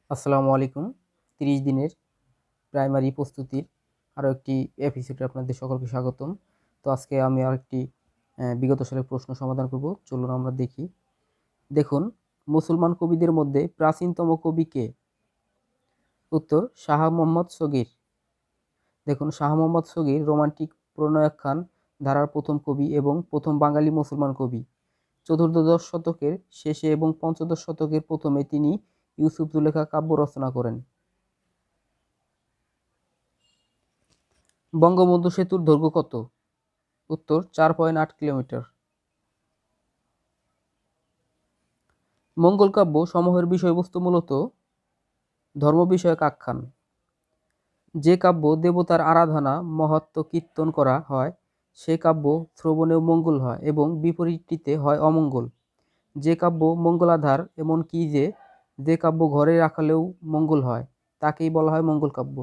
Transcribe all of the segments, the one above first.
আসসালামু আলাইকুম। 30 দিনের প্রাইমারি প্রস্তুতির আরও একটি এপিসোডে আপনাদের সকলকে স্বাগতম। তো আজকে আমি আরেকটি বিগত সালের প্রশ্ন সমাধান করব। চলুন আমরা দেখি। দেখুন, মুসলমান কবিদের মধ্যে প্রাচীনতম কবি কে? উত্তর শাহ মোহাম্মদ সগীর। দেখুন, শাহ মোহাম্মদ সগীর রোমান্টিক প্রণয়াখ্যান ধারার প্রথম কবি এবং প্রথম বাঙালি মুসলমান কবি। চতুর্দশ শতকের শেষে এবং পঞ্চদশ শতকের প্রথমে তিনি ইউসুফ জুলেখা কাব্য রচনা করেন। বঙ্গবন্ধু সেতুর দৈর্ঘ্য কত? উত্তর 4.8 কিলোমিটার। মঙ্গল কাব্য সমূহের বিষয়বস্তু মূলত ধর্ম বিষয়ক আখ্যান। যে কাব্য দেবতার আরাধনা মহাত্ম কীর্তন করা হয় সে কাব্য শ্রবণেও মঙ্গল হয় এবং বিপরীতটিতে হয় অমঙ্গল। যে কাব্য মঙ্গলাধার এমন কি যে কাব্য ঘরে রাখালেও মঙ্গল হয় তাকেই বলা হয় মঙ্গল কাব্য।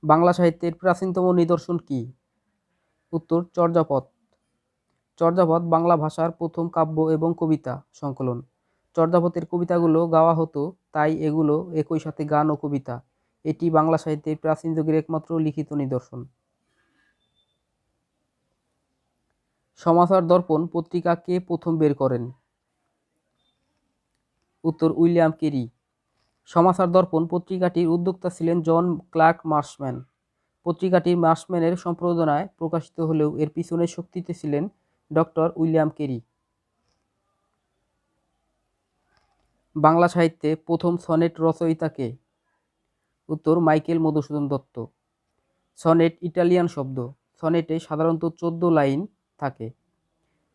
বাংলা সাহিত্যের প্রাচীনতম নিদর্শন কি? উত্তর চর্যাপদ। চর্যাপদ বাংলা ভাষার প্রথম কাব্য এবং কবিতা সংকলন। চর্যাপদের কবিতাগুলো গাওয়া হতো, তাই এগুলো একই সাথে গান ও কবিতা। এটি বাংলা সাহিত্যের প্রাচীন যুগের একমাত্র লিখিত নিদর্শন। সমাচার দর্পণ পত্রিকা কে প্রথম বের করেন? উত্তর উইলিয়াম কেরি। সমাচার দর্পণ পত্রিকাটির উদ্যোক্তা ছিলেন জন ক্লার্ক মার্শম্যান। পত্রিকাটি মার্শম্যানের সম্পাদনায় প্রকাশিত হলেও এর পিছনের শক্তিতে ছিলেন ডক্টর উইলিয়াম কেরি। বাংলা সাহিত্যে প্রথম সনেট রচয়িতা কে? উত্তর Michael Madhusudan Dutta. Sonnet Italian শব্দ। সনেটে সাধারণত 14 লাইন থাকে।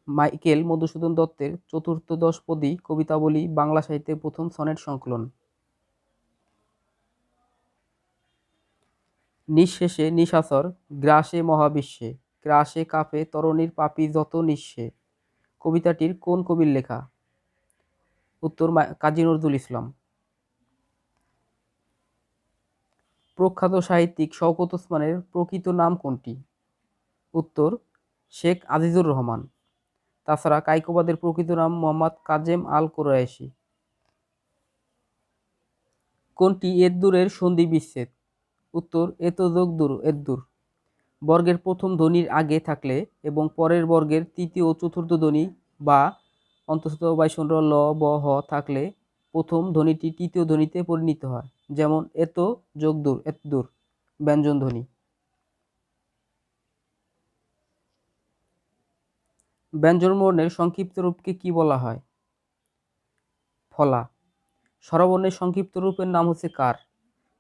মাইকেল মধুসূদন দত্তের চতুর্দশপদী কবিতাবলী বাংলা সাহিত্যের প্রথম সনেট সংকলন। নিঃশেষে নিশাচর গ্রাসে মহাবিশ্বে গ্রাসে কাপে তরণীর পাপী যত নিঃশে কবিতাটির কোন কবির লেখা? উত্তর কাজী নজরুল ইসলাম। প্রখ্যাত সাহিত্যিক শওকত ওসমানের প্রকৃত নাম কোনটি? উত্তর শেখ আজিজুর রহমান। তাছাড়া কায়কোবাদের প্রকৃত নাম মোহাম্মদ কাজেম আল কোরআশি। কোনটি এদ্দুরের সন্ধি বিচ্ছেদ? উত্তর এত যোগ দূর এদ্দুর। বর্গের প্রথম ধ্বনির আগে থাকলে এবং পরের বর্গের তৃতীয় ও চতুর্থ ধ্বনি বা অন্তঃস্থ বাইশন্ড ল ব হ থাকলে প্রথম ধ্বনিটি তৃতীয় ধ্বনিতে পরিণত হয়, যেমন এত যোগ দূর এতদূর ব্যঞ্জন ধ্বনি। ব্যঞ্জনবর্ণের সংক্ষিপ্ত রূপকে কি বলা হয়? ফলা। স্বরবর্ণের সংক্ষিপ্ত রূপের নাম হচ্ছে কার।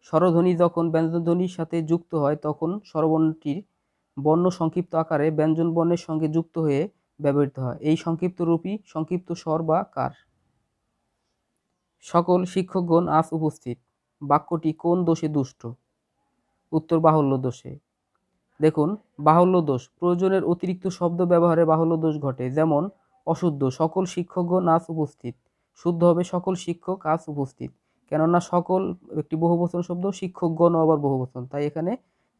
স্বরধ্বনি যখন ব্যঞ্জনধ্বনির সাথে যুক্ত হয় তখন স্বরবর্ণটির বর্ণ সংক্ষিপ্ত আকারে ব্যঞ্জন বর্ণের সঙ্গে যুক্ত হয়ে ব্যবহৃত হয়। এই সংক্ষিপ্ত রূপই সংক্ষিপ্ত স্বর বা কার। সকল শিক্ষকগণ আজ উপস্থিত বাক্যটি কোন দোষে দুষ্ট? উত্তর বাহুল্য দোষে। দেখুন, বাহুল্য দোষ প্রয়োজনের অতিরিক্ত শব্দ ব্যবহারে বাহুল্য দোষ ঘটে। যেমন অশুদ্ধ সকল শিক্ষকগণ আজ উপস্থিত, শুদ্ধ হবে সকল শিক্ষক আজ উপস্থিত। কেননা সকল একটি বহুবচন শব্দ, শিক্ষকগণ আবার বহুবচন, তাই এখানে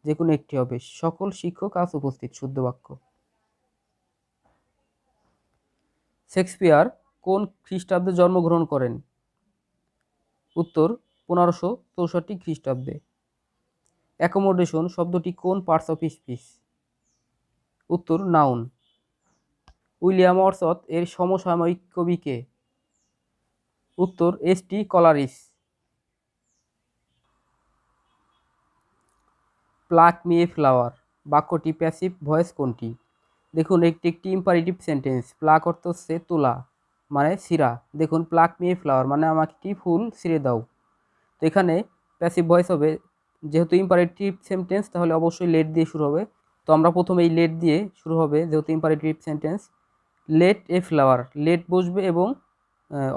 যে কোনো একটি হবে। সকল শিক্ষক আজ উপস্থিত শুদ্ধ বাক্য। শেক্সপিয়ার কোন খ্রিস্টাব্দে জন্মগ্রহণ করেন? উত্তর 1564 খ্রিস্টাব্দে। অ্যাকোমোডেশন শব্দটি কোন পার্টস অফ স্পিচ? উত্তর নাউন। উইলিয়াম ওয়ার্ডসওয়ার্থ এর সমসাময়িক কবি কে? উত্তর S T. Coleridge. Pluck me a flower বাক্যটি প্যাসিভ ভয়েস কোনটি? দেখুন, একটি ইম্পারেটিভ সেন্টেন্স। প্লাক অর্থ হচ্ছে তোলা, মানে ছিঁড়া। দেখুন, প্লাক মি এ ফ্লাওয়ার মানে আমাকে একটি ফুল ছিঁড়ে দাও। তো এখানে প্যাসিভ ভয়েস হবে, যেহেতু ইম্পারেটিভ সেন্টেন্স তাহলে অবশ্যই লেট দিয়ে শুরু হবে। তো আমরা প্রথমে এই লেট দিয়ে শুরু হবে, যেহেতু imperative sentence. Let a flower, let বসবে এবং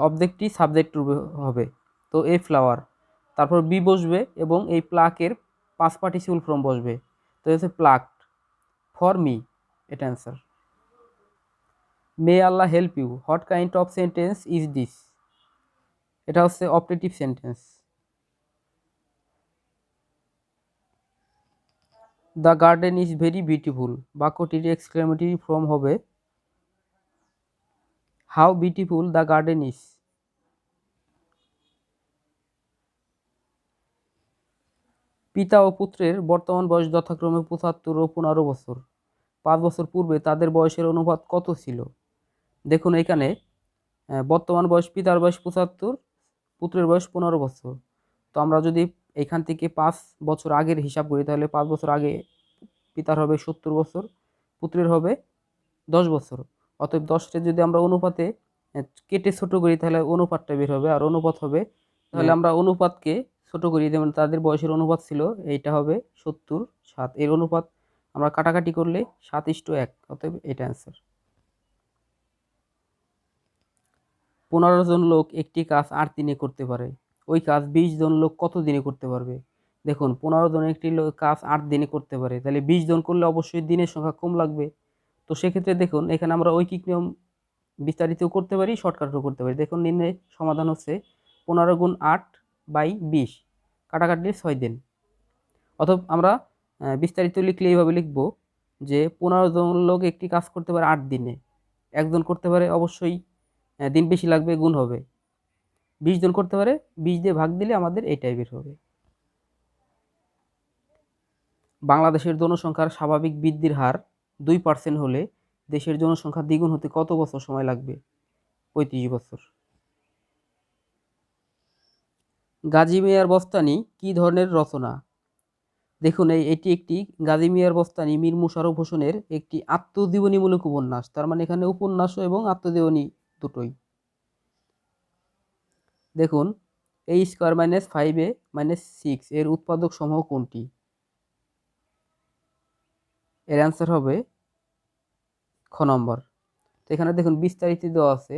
অবজেক্টটি সাবজেক্ট রূপে হবে। তো এ ফ্লাওয়ার, তারপর বি বসবে এবং এই প্লাকের পাঁচ পার্টিসিপল ফর্ম বসবে। তো হচ্ছে প্লাকড। ফর মি, এটা answer. May Allah help you what kind of sentence is this? এটা হচ্ছে optative sentence. The garden is very beautiful বাক্যটির এক্সক্লেমেটরি ফর্ম হবে how beautiful the garden is. পিতা ও পুত্রের বর্তমান বয়স যথাক্রমে ৭৫ ও ১৫ বছর। ৫ বছর পূর্বে তাদের বয়সের অনুপাত কত ছিল? দেখুন এখানে বর্তমান বয়স, পিতার বয়স ৭৫, পুত্রের বয়স ১৫ বছর। তো আমরা যদি এখান থেকে 5 বছর আগের হিসাব করি তাহলে 5 বছর আগে পিতার হবে ৭০ বছর, পুত্রের হবে 10 বছর। অতএব 10টা যদি আমরা অনুপাতে কেটে ছোট করি তাহলে অনুপাতটা বের হবে, আর অনুপাত হবে, তাহলে আমরা অনুপাতকে ছোট করি, যেমন তাদের বয়সের অনুপাত ছিল এইটা হবে ৭০:৭, এর অনুপাত আমরা কাটাকাটি করলে 7:1, অতএব এটা অ্যান্সার। 15 জন লোক একটি কাজ 8 দিনে করতে পারে, ওই কাজ 20 জন লোক কত দিনে করতে পারবে? দেখুন 15 জন একটি কাজ 8 দিনে করতে পারে, তাহলে 20 জন করলে অবশ্যই দিনের সংখ্যা কম লাগবে। তো সেক্ষেত্রে দেখুন এখানে আমরা ঐকিক নিয়ম বিস্তারিতও করতে পারি, শর্টকাটও করতে পারি। দেখুন নির্ণয় সমাধান হচ্ছে 15 × 8/20, কাটাকাটি 6 দিন। অথবা আমরা বিস্তারিত লিখলে এইভাবে লিখব যে 15 জন লোক একটি কাজ করতে পারে 8 দিনে, একজন করতে পারে অবশ্যই দিন বেশি লাগবে, গুণ হবে। 20 জন করতে পারে, 20 দিয়ে ভাগ দিলে আমাদের এইটাই বের হবে। বাংলাদেশের জনসংখ্যার স্বাভাবিক বৃদ্ধির হার 2% হলে দেশের জনসংখ্যা দ্বিগুণ হতে কত বছর সময় লাগবে? 35 বছর। গাজী মিয়ার বস্তানি কি ধরনের রচনা? দেখুন এটি একটি গাজী মিয়ার বস্তানি মীর মোশাররফ হোসেনের একটি আত্মজীবনীমূলক উপন্যাস, তার মানে এখানে উপন্যাস এবং আত্মজীবনী দুটোই। দেখুন a² - 5a - 6 এর উৎপাদক সমূহ কোনটি? এর অ্যান্সার হবে খ নম্বর। তো এখানে দেখুন বিস্তারিত দেওয়া আছে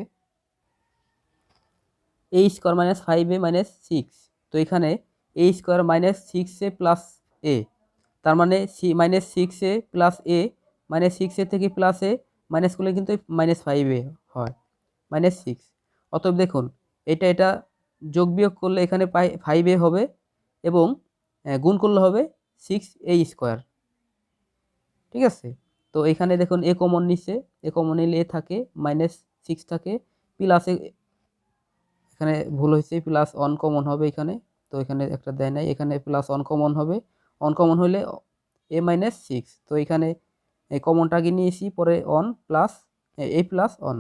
a² - 5a - 6, তো এখানে a² - 6a + a, তার মানে -6a + a, -6a থেকে +a মাইনাস করলে কিন্তু -5a হয়, -6। অতএব দেখুন এটা যোগ বিয়োগ করলে এখানে 5a হবে এবং গুণ করলে হবে 6a², ঠিক আছে। তো এখানে দেখুন এ কমন নিচ্ছে, এ কমন নিলে এ থাকে, -6 থাকে, প্লাসে এখানে ভুল হয়েছে, +1 কমন হবে এখানে, তো এখানে একটা দেয় নাই, এখানে +1 কমন হবে, 1 কমন হলে a - 6, তো এখানে এই কমনটাকে নিয়েছি, পরে 1 প্লাস a + 1।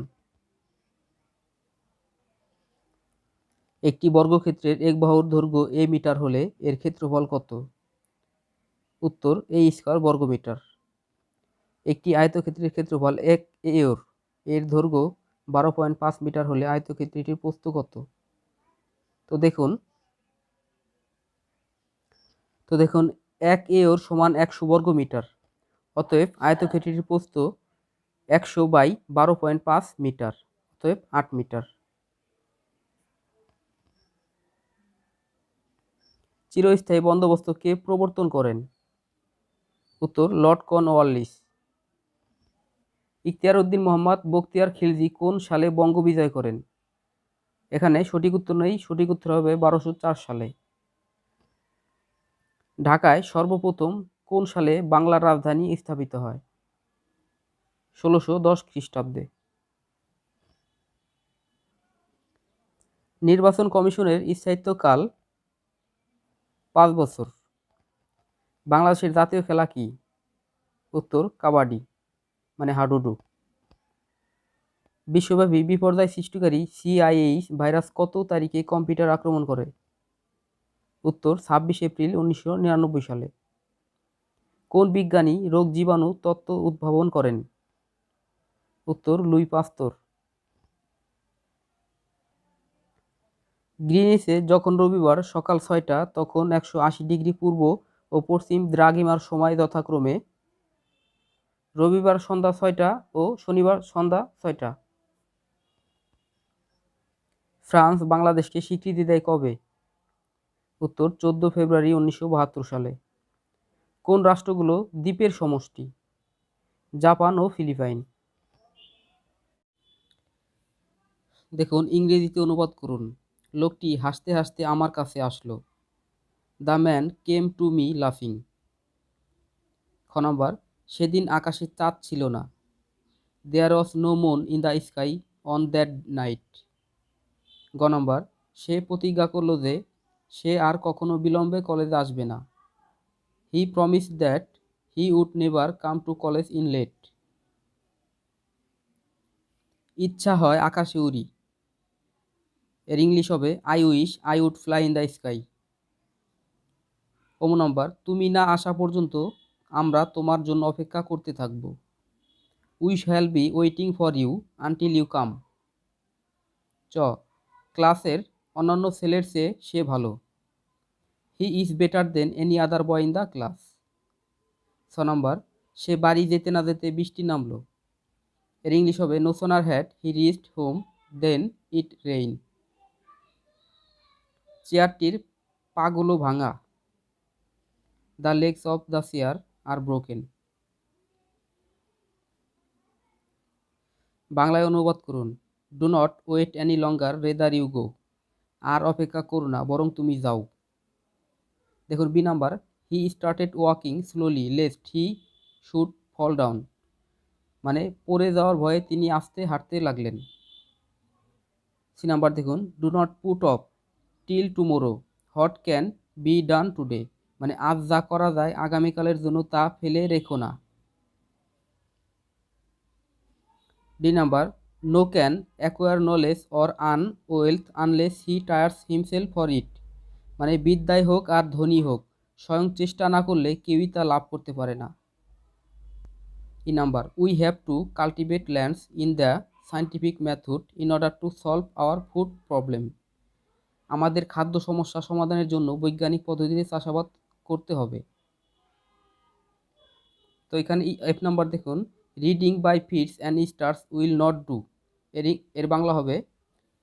একটি বর্গক্ষেত্রের এক বাহুর দৈর্ঘ্য a মিটার হলে এর ক্ষেত্রফল কত? উত্তর a² বর্গমিটার। একটি আয়তক্ষেত্রের ক্ষেত্রফল 1 এর এর দৈর্ঘ্য 12.5 মিটার হলে আয়তক্ষেত্রটির প্রস্থ কত? তো দেখুন 1 এর সমান 100 বর্গ মিটার, অতএব আয়তক্ষেত্রটির প্রস্থ 100/12.5 মিটার, অতএব 8 মিটার। চিরস্থায়ী বন্দোবস্ত কে প্রবর্তন করেন? উত্তর লর্ড কর্নওয়ালিস। ইখতিয়ার উদ্দিন মোহাম্মদ বখতিয়ার খিলজি কোন সালে বঙ্গ বিজয় করেন? এখানে সঠিক উত্তর নেই, সঠিক উত্তর হবে 1204 সালে। ঢাকায় সর্বপ্রথম কোন সালে বাংলার রাজধানী স্থাপিত হয়? 1610 খ্রিস্টাব্দে। নির্বাচন কমিশনের স্থায়িত্বকাল 5 বছর। বাংলাদেশের জাতীয় খেলা কি? উত্তর কাবাডি, মানে হাডুডু। বিশ্বব্যাপী বিপর্যয় সৃষ্টিকারী CIH ভাইরাস কত তারিখে কম্পিউটার আক্রমণ করে? উত্তর 26 এপ্রিল 1999 সালে। কোন বিজ্ঞানী রোগ জীবাণু তত্ত্ব উদ্ভাবন করেন? উত্তর লুই পাস্তুর। গ্রিনিচে যখন রবিবার সকাল 6টা তখন 180 ডিগ্রি পূর্ব ও পশ্চিম দ্রাঘিমার সময় যথাক্রমে রবিবার সন্ধ্যা 6টা ও শনিবার সন্ধ্যা 6টা। ফ্রান্স বাংলাদেশকে স্বীকৃতি দেয় কবে? উত্তর 14 ফেব্রুয়ারি 1972 সালে। কোন রাষ্ট্রগুলো দ্বীপের সমষ্টি? জাপান ও ফিলিপাইন। দেখুন ইংরেজিতে অনুবাদ করুন। লোকটি হাসতে হাসতে আমার কাছে আসলো। The man came to me লাফিং। খ নম্বর, সেদিন আকাশে চাঁদ ছিল না। There was no moon in the sky. On that night. গ নম্বর, সে প্রতিজ্ঞা করল যে সে আর কখনো বিলম্বে কলেজে আসবে না। He promise that he would never come to college in late. ইচ্ছা হয় আকাশে উড়ি, এর ইংলিশ হবে I wish I would fly in the sky. ও নম্বর, তুমি না আসা পর্যন্ত আমরা তোমার জন্য অপেক্ষা করতে থাকব। We shall be waiting for you until you come. চ, ক্লাসের অন্যান্য ছেলের চেয়ে সে ভালো। He is better than any other boy in the class. ছ নম্বর, সে বাড়ি যেতে না যেতে বৃষ্টি নামলো। এর ইংলিশ হবে no sooner had he reached home then it rain. চেয়ারটির পাগুলো ভাঙা। The legs of the chair are broken. বাংলায় অনুবাদ করুন। Do not wait any longer rather you go. আর অপেক্ষা করো না, বরং তুমি যাও। দেখুন B number, he started walking slowly lest he should fall down, মানে পড়ে যাওয়ার ভয়ে তিনি আস্তে হাঁটতে লাগলেন। সি নাম্বার দেখুন, do not put off till tomorrow what can be done today, মানে আজ যা করা যায় আগামীকালের জন্য তা ফেলে রেখো না। D number, no can acquire knowledge or earn wealth unless he tires himself for it, মানে বিদ্যায় হোক আর ধনী হোক স্বয়ং চেষ্টা না করলে কেউই তা লাভ করতে পারে না। E number, we have to cultivate lands in the scientific method in order to solve our food problem, আমাদের খাদ্য সমস্যা সমাধানের জন্য বৈজ্ঞানিক পদ্ধতিতে চাষাবাদ করতে হবে। তো এখানে এফ নাম্বার দেখুন, reading by fits and starts will not do, এর বাংলা হবে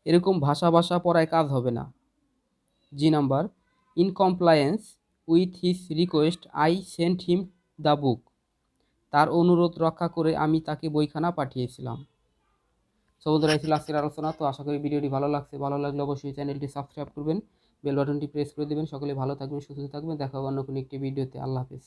এরকম ভাষা ভাষা পড়ায় কাজ হবে না। G number, in compliance with his request I sent him the book, তার অনুরোধ রক্ষা করে আমি তাকে বইখানা পাঠিয়েছিলাম। সো বন্ধুরা, এই ছিল আজকের আলোচনা। তো আশা করি ভিডিওটি ভালো লাগছে, ভালো লাগলে অবশ্যই চ্যানেলটি সাবস্ক্রাইব করবেন, বেল বাটনটি প্রেস করে দেবেন। সকলে ভালো থাকবেন, সুস্থ থাকবেন, দেখা হবে অন্য কোনো একটি ভিডিওতে। আল্লাহ হাফেজ।